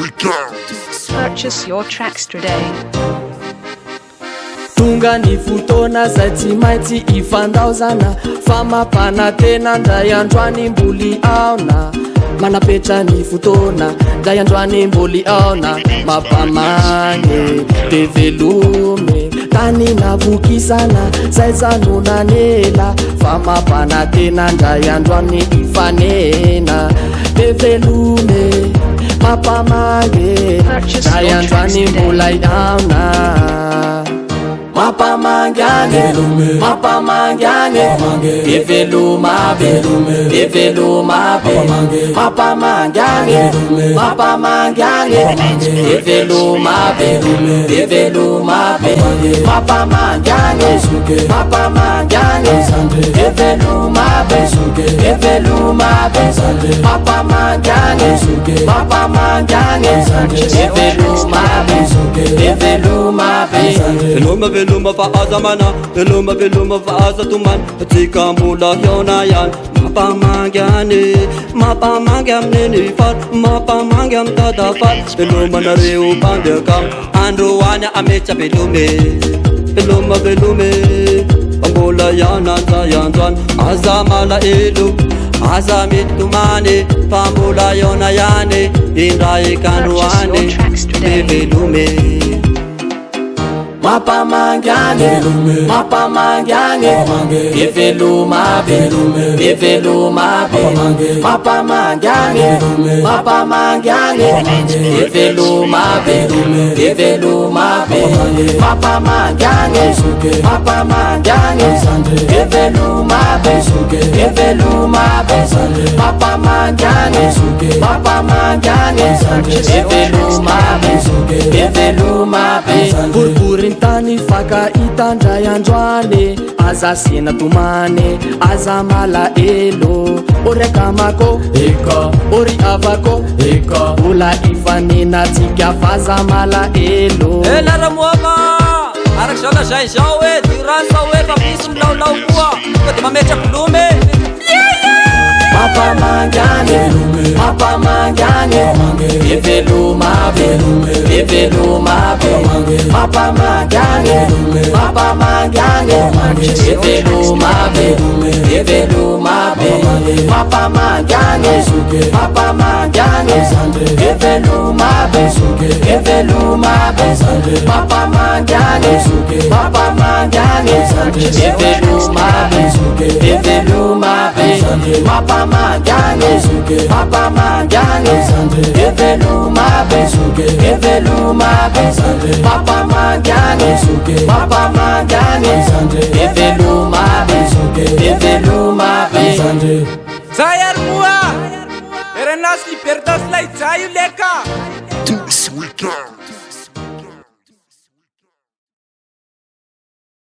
Purchase your tracks today. Tonga ny fotoana zay tsy maintsy ifandaozana fa mapana tena ndray androany mboly aona manapetra ny fotoana ndray androany mboly aona mampamagny de velomy tany navokisana zay janonanela fa mapana tena ndray androany ifanena de velomy mampamagny ndray androany mboly aona Mapamangane, mapamangane, evelumabe, evelumabe, mapamangane, mapamangane, evelumabe, evelumabe, mapamangane, mapamangane, evelumabe, evelumabe, mapamangane, mapamangane, evelumabe, evelumabe. Veluma fa aza mana, veluma fa aza tuman Tika mula hiona yan Mapamangane, mapamangane ni fat Mapamangam tada fat Veluma na reu pandekam Andruanya amecha velume Velume Pambola yana zayanzwan Aza mala elu Aza mitumane Pambola yona yane Indrai kanruane Velume Mapamangane, mapamangane, evelumabe, evelumabe, mapamangane, mapamangane, evelumabe, evelumabe, mapamangane, mapamangane, evelumabe, evelumabe, mapamangane, mapamangane, evelumabe, evelumabe. Tany faka itandray androane aza sena tomane aza mala elo ori akamako eka ori avako eka ola ifanena tsika faza mala elo laramoama arak'izao zay zao hoe durant sao hoe fa misy milaolao koa ko de mametra bolume Mapamangane, mapamangane, evelumabe, evelumabe, mapamangane, mapamangane, evelumabe, evelumabe, mapamangane, mapamangane, evelumabe, evelumabe, mapamangane, mapamangane, evelumabe, evelumabe, mapamangane, mapamangane, evelumabe, evelumabe, mapamangane, mapamangane, evelumabe, evelumabe. Zayar mua Erenas libertas lai zayu leka This weekend.